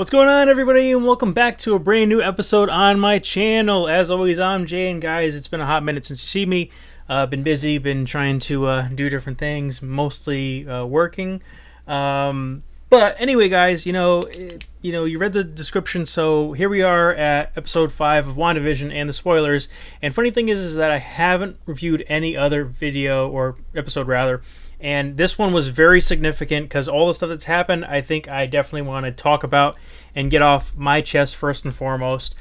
What's going on, everybody, and welcome back to a brand new episode on my channel. As always, I'm Jay, and guys, it's been a hot minute since you see me. Been busy, been trying to do different things, mostly working. But anyway, guys, you read the description, so here we are at episode 5 of Wandavision and the spoilers. And funny thing is that I haven't reviewed any other video, or episode rather, and this one was very significant because all the stuff that's happened, I think I definitely want to talk about and get off my chest first and foremost.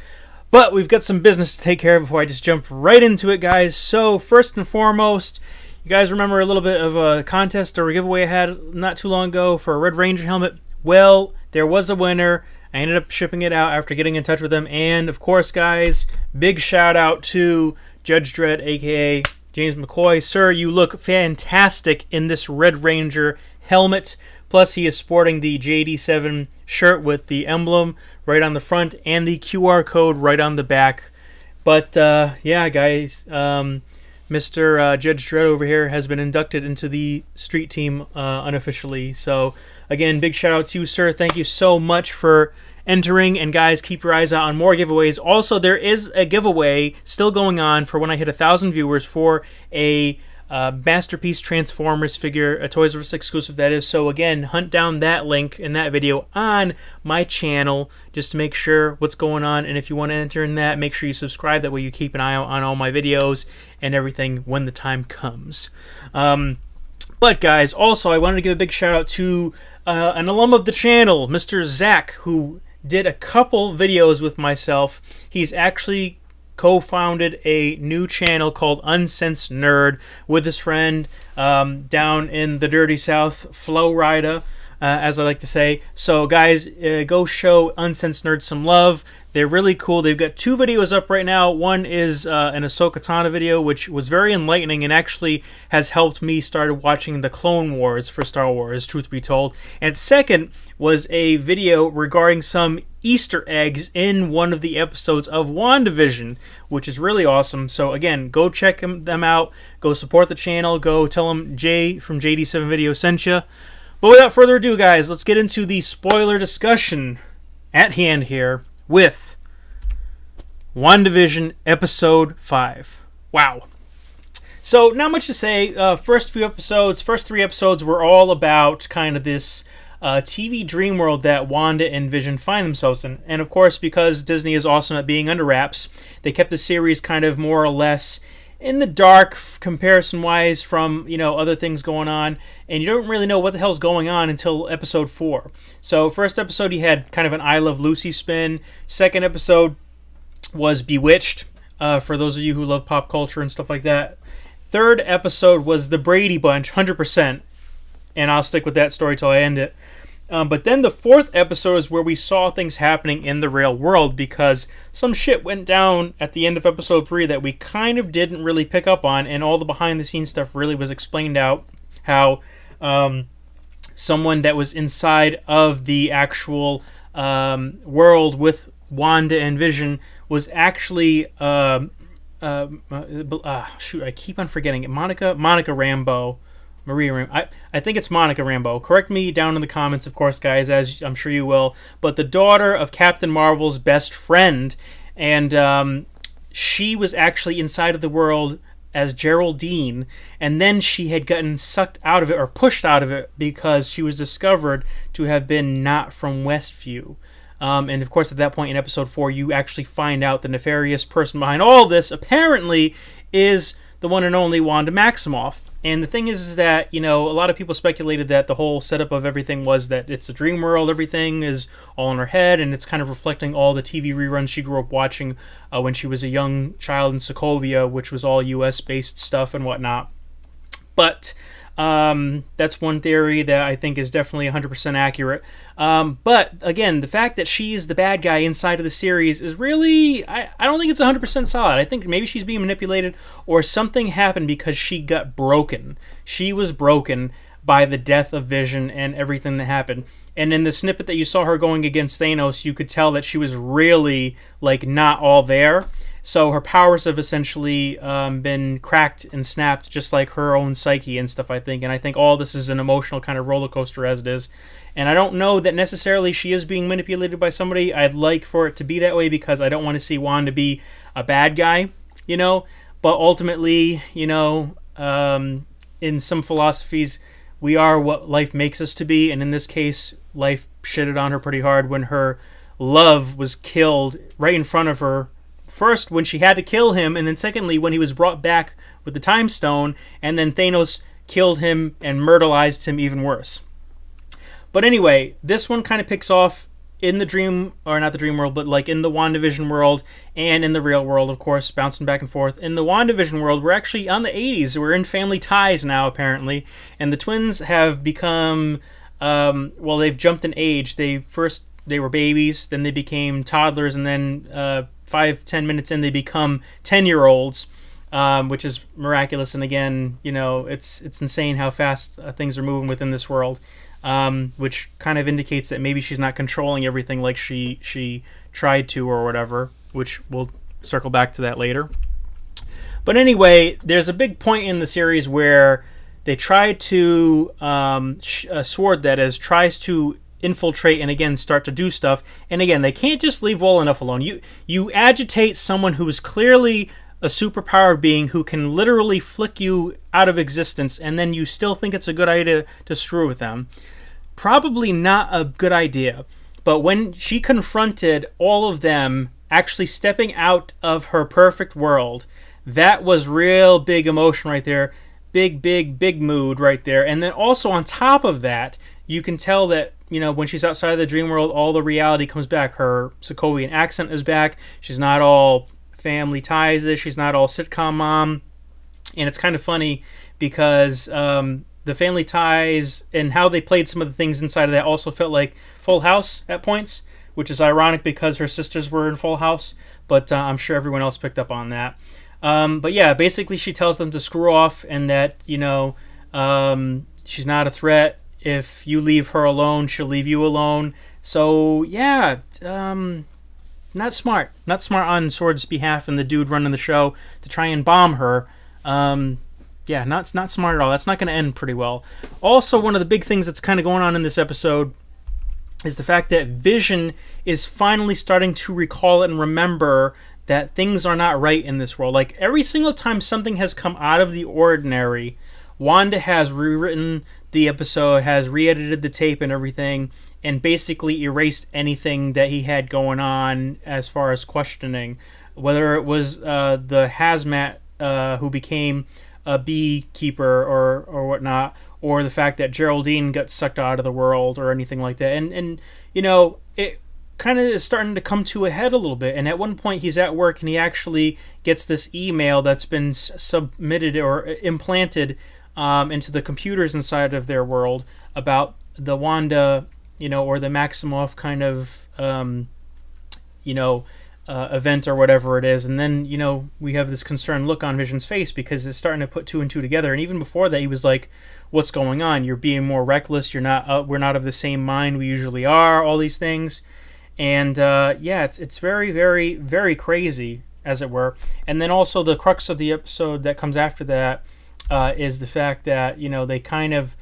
But we've got some business to take care of before I just jump right into it, guys. So first and foremost, you guys remember a little bit of a contest or a giveaway I had not too long ago for a Red Ranger helmet? Well, there was a winner. I ended up shipping it out after getting in touch with them. And of course, guys, big shout out to Judge Dredd, aka James McCoy. Sir, you look fantastic in this Red Ranger helmet. Plus, he is sporting the JD7 shirt with the emblem right on the front and the QR code right on the back. But, yeah, guys, Mr. Judge Dredd over here has been inducted into the street team unofficially. So, again, big shout out to you, sir. Thank you so much for entering, and guys, keep your eyes out on more giveaways. Also, there is a giveaway still going on for when I hit 1,000 viewers for a Masterpiece Transformers figure, a Toys R Us exclusive that is. So again, hunt down that link in that video on my channel just to make sure what's going on. And if you want to enter in that, make sure you subscribe. That way you keep an eye out on all my videos and everything when the time comes. But guys, also I wanted to give a big shout out to an alum of the channel, Mr. Zach, who did a couple videos with myself. He's actually co-founded a new channel called Uncensed Nerd with his friend down in the Dirty South, Flow Rida, as I like to say. So guys, go show Uncensed Nerd some love. They're really cool. They've got 2 videos up right now. One is an Ahsoka Tano video, which was very enlightening and actually has helped me start watching the Clone Wars for Star Wars, truth be told. And second was a video regarding some Easter eggs in one of the episodes of WandaVision, which is really awesome. So again, go check them out. Go support the channel. Go tell them Jay from JD7 Video sent you. But without further ado, guys, let's get into the spoiler discussion at hand here with WandaVision Episode 5. Wow. So, not much to say. First 3 episodes were all about kind of this TV dream world that Wanda and Vision find themselves in. And of course, because Disney is awesome at being under wraps, they kept the series kind of more or less in the dark comparison-wise from, other things going on, and you don't really know what the hell's going on until episode 4. So, first episode, you had kind of an I Love Lucy spin. Second episode was Bewitched, for those of you who love pop culture and stuff like that. Third episode was The Brady Bunch, 100%, and I'll stick with that story till I end it. But then the 4th episode is where we saw things happening in the real world, because some shit went down at the end of episode 3 that we kind of didn't really pick up on, and all the behind-the-scenes stuff really was explained out. How someone that was inside of the actual world with Wanda and Vision was actually shoot, I keep on forgetting it. Monica Rambeau. Maria Rambeau. I think it's Monica Rambeau. Correct me down in the comments, of course, guys, as I'm sure you will. But the daughter of Captain Marvel's best friend, and she was actually inside of the world as Geraldine, and then she had gotten sucked out of it, or pushed out of it, because she was discovered to have been not from Westview. And of course, at that point in episode 4, you actually find out the nefarious person behind all this apparently is the one and only Wanda Maximoff. And the thing is that, a lot of people speculated that the whole setup of everything was that it's a dream world, everything is all in her head, and it's kind of reflecting all the TV reruns she grew up watching when she was a young child in Sokovia, which was all US-based stuff and whatnot. But that's one theory that I think is definitely 100% accurate. But again, the fact that she is the bad guy inside of the series is really, I don't think it's 100% solid. I think maybe she's being manipulated, or something happened because she got broken. She was broken by the death of Vision and everything that happened. And in the snippet that you saw her going against Thanos, you could tell that she was really, not all there. So her powers have essentially been cracked and snapped, just like her own psyche and stuff, I think. And I think all this is an emotional kind of roller coaster as it is. And I don't know that necessarily she is being manipulated by somebody. I'd like for it to be that way because I don't want to see Wanda be a bad guy, you know. But ultimately, you know, in some philosophies, we are what life makes us to be. And in this case, life shitted on her pretty hard when her love was killed right in front of her. First, when she had to kill him, and then secondly, when he was brought back with the Time Stone, and then Thanos killed him and myrtleized him even worse. But anyway, this one kind of picks off in the dream, or not the dream world, but like in the WandaVision world and in the real world, of course, bouncing back and forth. In the WandaVision world, we're actually on the 80s. We're in family ties now, apparently. And the twins have become, well, they've jumped in age. They were babies, then they became toddlers, and then 5-10 minutes in, they become 10-year-olds, which is miraculous. And again, you know, it's insane how fast things are moving within this world. Which kind of indicates that maybe she's not controlling everything like she tried to or whatever, which we'll circle back to that later. But anyway, there's a big point in the series where they try to, Sword that is, tries to infiltrate and again start to do stuff. And again, they can't just leave well enough alone. You agitate someone who is clearly a superpowered being who can literally flick you out of existence, and then you still think it's a good idea to screw with them. Probably not a good idea. But when she confronted all of them actually stepping out of her perfect world, that was real big emotion right there. Big mood right there. And then also on top of that, you can tell that, you know, when she's outside of the dream world, all the reality comes back. Her Sokovian accent is back. She's not all family ties. She's not all sitcom mom. And it's kind of funny because the family ties and how they played some of the things inside of that also felt like Full House at points, which is ironic because her sisters were in Full House, but I'm sure everyone else picked up on that. But yeah, basically she tells them to screw off and that, you know, she's not a threat. If you leave her alone, she'll leave you alone. So yeah, not smart on Sword's behalf and the dude running the show to try and bomb her. Yeah, not smart at all. That's not going to end pretty well. Also, one of the big things that's kind of going on in this episode is the fact that Vision is finally starting to recall and remember that things are not right in this world. Like, every single time something has come out of the ordinary, Wanda has rewritten the episode, has re-edited the tape and everything, and basically erased anything that he had going on as far as questioning. Whether it was the hazmat who became a beekeeper or whatnot, or the fact that Geraldine got sucked out of the world or anything like that. And you know, it kind of is starting to come to a head a little bit. And at one point he's at work and he actually gets this email that's been submitted or implanted into the computers inside of their world about the Wanda, you know, or the Maximoff kind of, you know, event or whatever it is. And then, you know, we have this concerned look on Vision's face because it's starting to put two and two together. And even before that, he was like, what's going on? You're being more reckless. You're not, we're not of the same mind we usually are, all these things. And yeah, it's very, very, very crazy, as it were. And then also the crux of the episode that comes after that is the fact that, you know, they kind of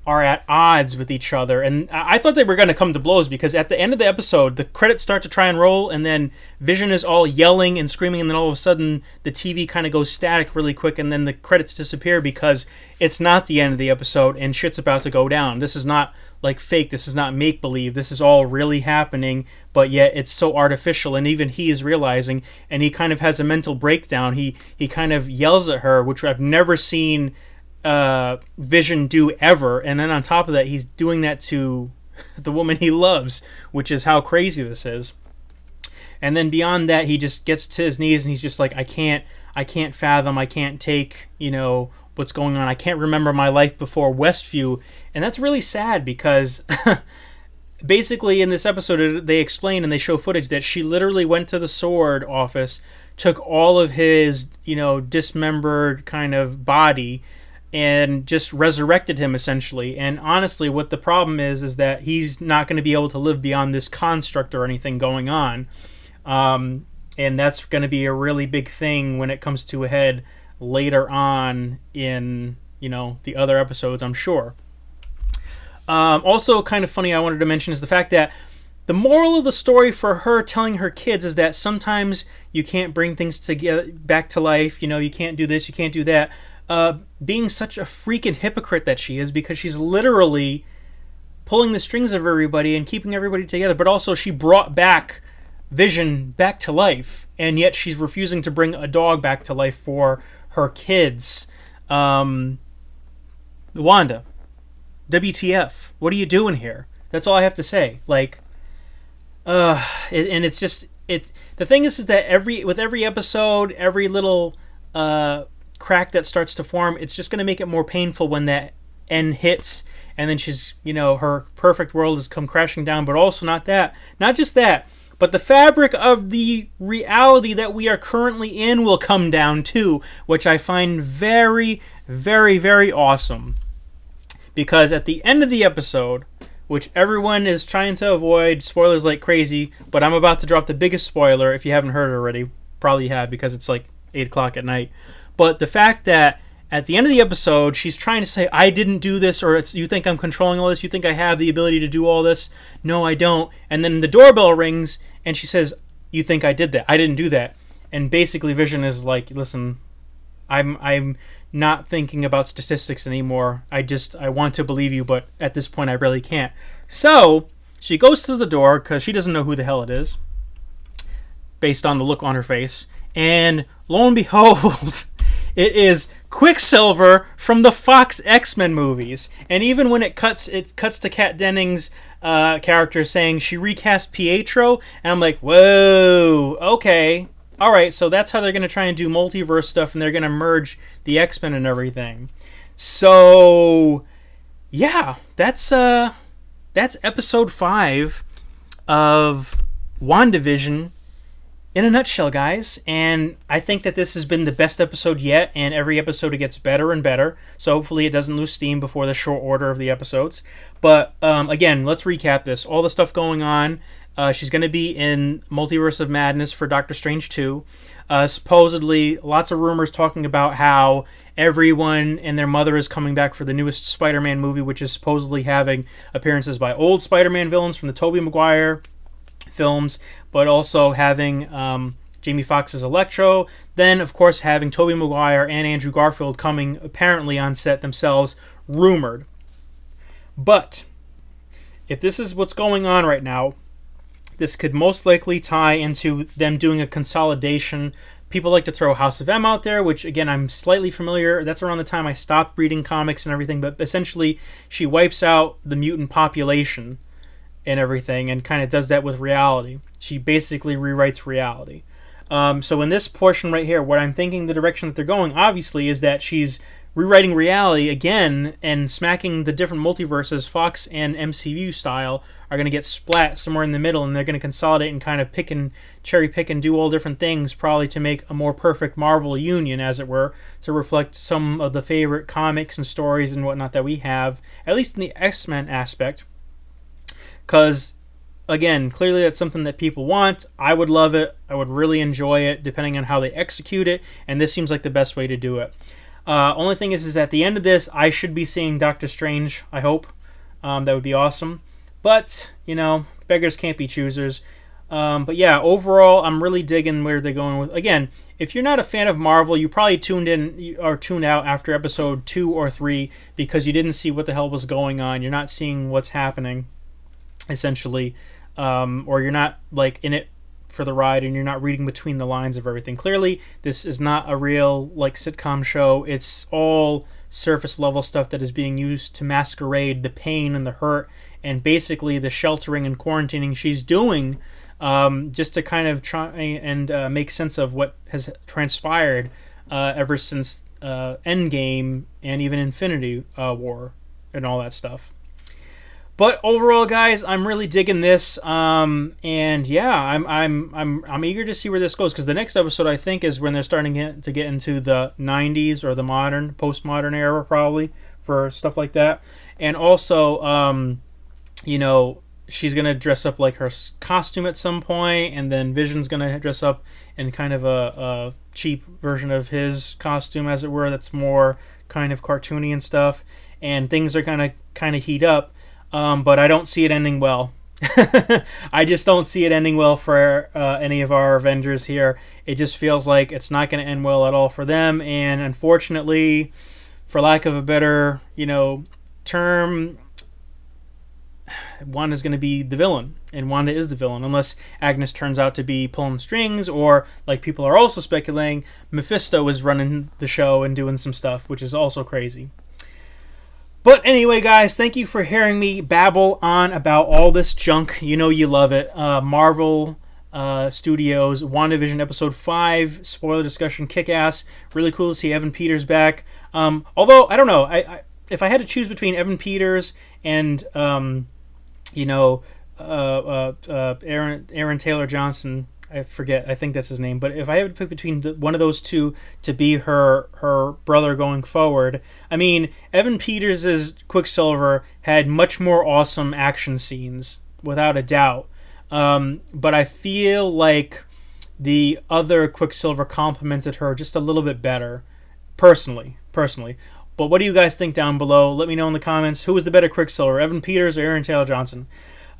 are at odds with each other. And I thought they were going to come to blows because at the end of the episode, the credits start to try and roll, and then Vision is all yelling and screaming, and then all of a sudden the TV kind of goes static really quick, and then the credits disappear because it's not the end of the episode and shit's about to go down. This is not like fake. This is not make-believe. This is all really happening, but yet it's so artificial, and even he is realizing, and he kind of has a mental breakdown. He kind of yells at her, which I've never seen Vision do ever, and then on top of that he's doing that to the woman he loves, which is how crazy this is. And then beyond that, he just gets to his knees and he's just like, I can't fathom, I can't take, you know, what's going on. I can't remember my life before Westview. And that's really sad because basically in this episode they explain and they show footage that she literally went to the Sword office, took all of his, you know, dismembered kind of body and just resurrected him essentially. And honestly, what the problem is that he's not going to be able to live beyond this construct or anything going on. And that's going to be a really big thing when it comes to a head later on in, you know, the other episodes, I'm sure. Also, kind of funny, I wanted to mention is the fact that the moral of the story for her telling her kids is that sometimes you can't bring things together back to life. You know, you can't do this, you can't do that. Being such a freaking hypocrite that she is, because she's literally pulling the strings of everybody and keeping everybody together. But also, she brought back Vision back to life, and yet she's refusing to bring a dog back to life for her kids. Wanda, WTF? What are you doing here? That's all I have to say. Like, and it's just it. The thing is that with every episode, every little crack that starts to form, it's just going to make it more painful when that end hits, and then she's, her perfect world has come crashing down. But also not just that, but the fabric of the reality that we are currently in will come down too, which I find very, very, very awesome. Because at the end of the episode, which everyone is trying to avoid spoilers like crazy, but I'm about to drop the biggest spoiler if you haven't heard it already. Probably you have, because it's like 8 o'clock at night. But the fact that at the end of the episode, she's trying to say, I didn't do this, or you think I'm controlling all this, you think I have the ability to do all this. No, I don't. And then the doorbell rings, and she says, you think I did that. I didn't do that. And basically Vision is like, listen, I'm not thinking about statistics anymore. I want to believe you, but at this point I really can't. So she goes to the door, because she doesn't know who the hell it is, based on the look on her face. And lo and behold, it is Quicksilver from the Fox X-Men movies. And even when it cuts to Kat Dennings' character saying she recast Pietro, and I'm like, whoa, okay. All right, so that's how they're going to try and do multiverse stuff, and they're going to merge the X-Men and everything. So, yeah, that's episode 5 of WandaVision in a nutshell, guys. And I think that this has been the best episode yet, and every episode it gets better and better. So hopefully it doesn't lose steam before the short order of the episodes. But again, let's recap this. All the stuff going on. She's going to be in Multiverse of Madness for Doctor Strange 2. Supposedly, lots of rumors talking about how everyone and their mother is coming back for the newest Spider-Man movie, which is supposedly having appearances by old Spider-Man villains from the Tobey Maguire films, but also having Jamie Foxx's Electro. Then, of course, having Tobey Maguire and Andrew Garfield coming apparently on set themselves, rumored. But if this is what's going on right now, this could most likely tie into them doing a consolidation. People like to throw House of M out there, which, again, I'm slightly familiar. That's around the time I stopped reading comics and everything. But essentially, she wipes out the mutant population and everything, and kind of does that with reality. She basically rewrites reality. So in this portion right here, what I'm thinking the direction that they're going, obviously, is that she's rewriting reality again and smacking the different multiverses, Fox and MCU style, are going to get splat somewhere in the middle, and they're going to consolidate and kind of cherry pick and do all different things, probably to make a more perfect Marvel union, as it were, to reflect some of the favorite comics and stories and whatnot that we have, at least in the X-Men aspect. Because, again, clearly that's something that people want. I would love it. I would really enjoy it, depending on how they execute it, and this seems like the best way to do it. Only thing is at the end of this, I should be seeing Doctor Strange, I hope. That would be awesome. But, beggars can't be choosers. But yeah, overall, I'm really digging where they're going with. Again, if you're not a fan of Marvel, you probably tuned out after episode 2 or 3 because you didn't see what the hell was going on. You're not seeing what's happening, essentially. Or you're not in it for the ride, and you're not reading between the lines of everything. Clearly, this is not a real sitcom show. It's all surface level stuff that is being used to masquerade the pain and the hurt, and basically the sheltering and quarantining she's doing, just to kind of try and make sense of what has transpired ever since Endgame and even Infinity War and all that stuff. But overall, guys, I'm really digging this, and yeah, I'm eager to see where this goes, because the next episode, I think, is when they're starting to get into the 90s or the postmodern era, probably, for stuff like that. And also, she's gonna dress up like her costume at some point, and then Vision's gonna dress up in kind of a cheap version of his costume, as it were, that's more kind of cartoony and stuff. And things are gonna kind of heat up. but I don't see it ending well. I just don't see it ending well for any of our Avengers here. It just feels like it's not going to end well at all for them, and unfortunately, for lack of a better, term, Wanda's going to be the villain, and Wanda is the villain, unless Agnes turns out to be pulling strings, or, like people are also speculating, Mephisto is running the show and doing some stuff, which is also crazy. But anyway, guys, thank you for hearing me babble on about all this junk. You know you love it. Marvel Studios, WandaVision Episode 5, spoiler discussion, kick-ass. Really cool to see Evan Peters back. Although, I don't know, if I had to choose between Evan Peters and, Aaron Taylor Johnson, I forget, I think that's his name, but if I had to pick between one of those two to be her brother going forward, I mean, Evan Peters' Quicksilver had much more awesome action scenes, without a doubt. But I feel like the other Quicksilver complimented her just a little bit better, personally. But what do you guys think down below? Let me know in the comments. Who was the better Quicksilver, Evan Peters or Aaron Taylor Johnson?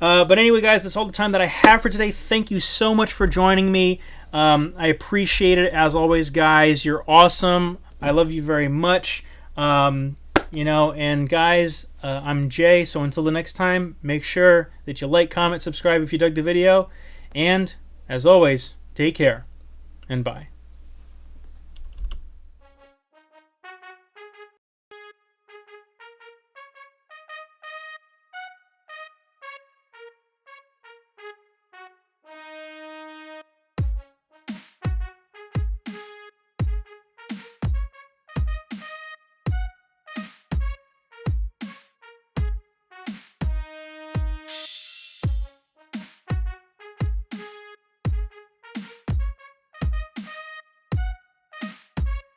But anyway, guys, that's all the time that I have for today. Thank you so much for joining me. I appreciate it, as always, guys. You're awesome. I love you very much. And guys, I'm Jay. So until the next time, make sure that you like, comment, subscribe if you dug the video. And, as always, take care and bye.